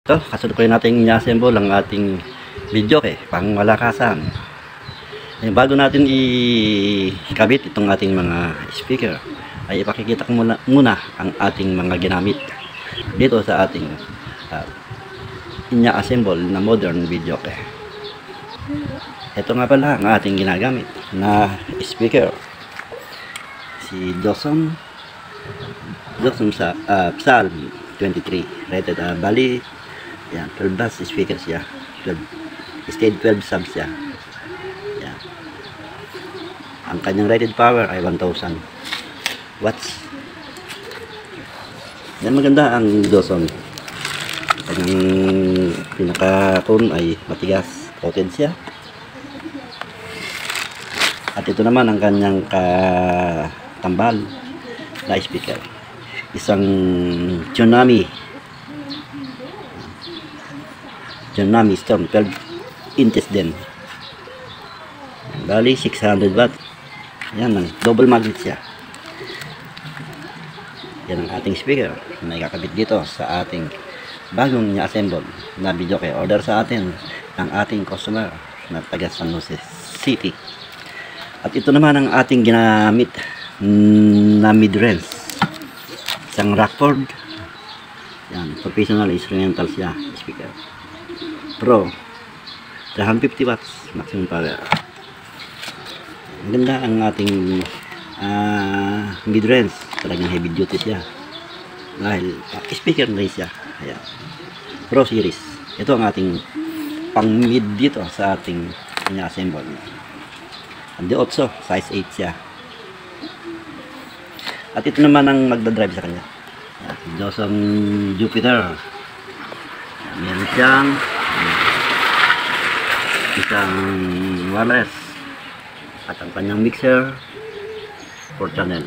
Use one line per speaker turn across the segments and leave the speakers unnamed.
Ito, kasalukuyan natin i-assemble ang ating video pang malakasan. Bago natin ikabit itong ating mga speaker, ay ipakikita ko muna ang ating mga ginamit dito sa ating inya-assemble na modern video. Ito nga pala ang ating ginagamit na speaker. Si Dawson sa Psalm 23 rated bali yan, 12 bass speaker siya, 12 stage 12 subs siya. Yan. Ang kanyang rated power ay 1000 watts. Yan, maganda ang Dawson. Ang kanyang pinaka-tone ay matigas, coated siya. At ito naman ang kanyang katambal na speaker, isang Tsunami Storm 12 inches din, bali 600 watt. Yan, double magnet siya. Yan ang ating speaker na ikakabit dito sa ating bagong i-assemble na video order sa atin ng ating customer na taga San Jose City. At ito naman ang ating ginamit na mid-range, isang Rockford. Yan, professional instrumental siya speaker, Pro 350 watts maximum power. Maganda ang ating mid-range, talagang heavy duty siya dahil speaker na rin siya. Ayan, Pro series. Ito ang ating pang mid dito sa ating ina-assemble. Ang D8 size 8 siya. At ito naman ang magdadrive sa kanya, Dawson Jupiter. Meron siyang isang wireless at ang kanyang mixer 4 channel.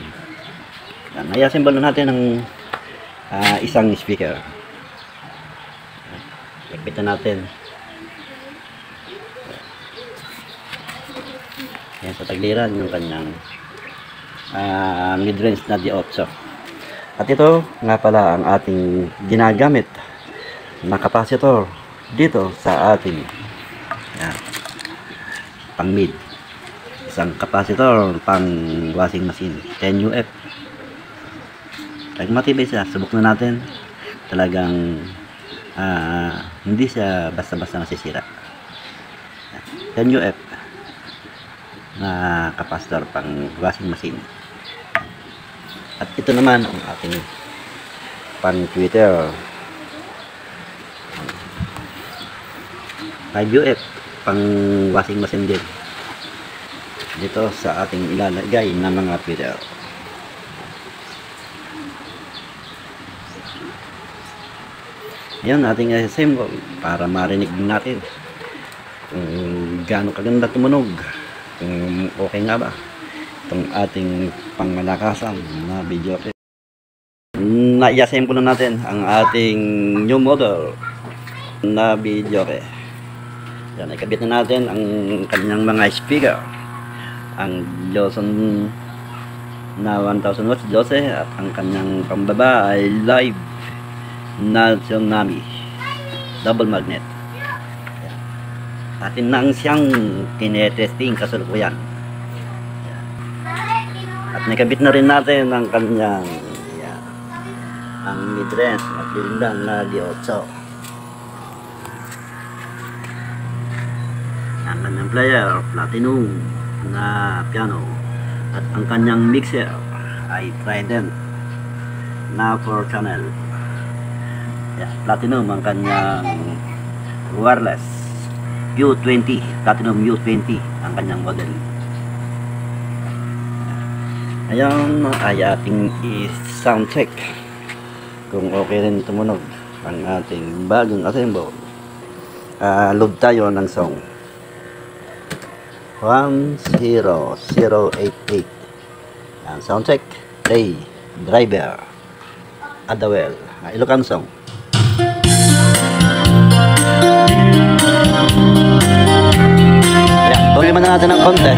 Yan, i-assemble na natin ang isang speaker. Ikpitan natin. Yan, sa tagliran yung kanyang mid-range na D8. At ito nga pala ang ating ginagamit na capacitor dito sa ating pang mid, isang capacitor pang washing machine 10 UF. Talagang matibay siya, subok na natin. Talagang hindi siya basta-basta nasisira. 10 UF na capacitor pang washing machine. At ito naman ang ating pang Twitter 5 UF pang washing machine din dito sa ating ilalagay na mga Twitter. Yan ating assemble para marinig natin kung gaano kaganda tumunog, kung okay nga ba itong ating pangmalakasan na video. Na-i-assemble na natin ang ating new model na video. Yan, ikabit na natin ang kanyang mga speaker, ang Dawson na 1000 watts 12 at ang kanyang pambaba ay live na Tsunami double magnet. Yan. Atin nang siyang tinetesting kasalukuyan. At nakabit na rin natin ang kanyang ang mid-range magdilindan na D8. Ang kanyang player platinum na piano at ang kanyang mixer ay Trident na 4 channel. Platinum ang kanyang wireless U20, Platinum U20 ang kanyang model. Ayan, ay ating i-sound check kung okay rin tumunog ang ating bagong assemble. Load tayo ng song 10088. Yan, sound check, play, driver, Adawel, Ilocano song. Yan, tuloy man natin ng konti.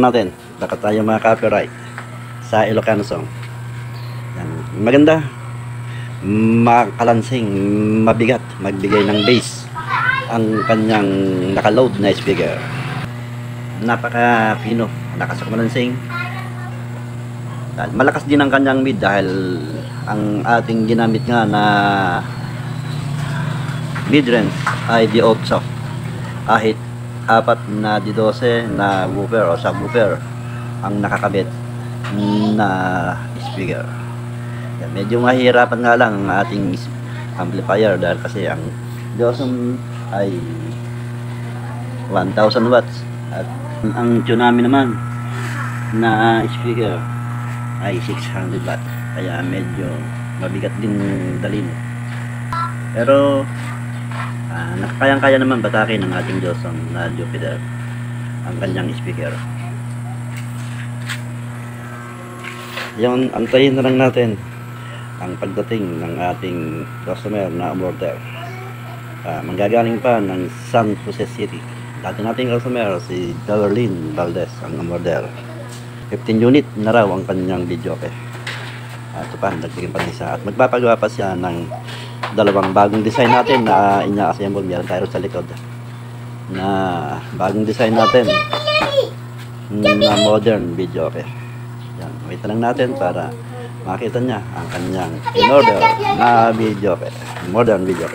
lang natin. Baka tayo mga copyright sa Ilocano song. Yan. Maganda. Makalansing, mabigat, magbigay ng bass ang kanyang nakaload na speaker. Napaka fino, lakas kumalansing. Malakas din ang kanyang mid dahil ang ating ginamit nga na mid-range ay D8 kahit apat na D12 na woofer o subwoofer ang nakakabit na speaker. Yan, medyo mahirapan nga lang ang ating amplifier dahil kasi ang D12 ay 1000 watts at ang Tsunami naman na speaker ay 600 watts, kaya medyo mabigat din dalhin. Pero nakakayang-kaya naman batakin ng ating Johnson na Jupiter ang kanyang speaker. Yung antayin na lang natin ang pagdating ng ating customer na umorder. Manggagaling pa ng San Jose City. Dati nating customer si Darlene Valdez ang umorder. 15 unit na raw ang kanyang video. Ito pa, nagtiging pa isa. At magpapagawa pa siya ng dalawang bagong design natin na inya-assemble. Meron tayo sa likod na bagong design natin na modern video. Yan, wait lang natin para makita niya ang kanyang in-order na video. Modern video.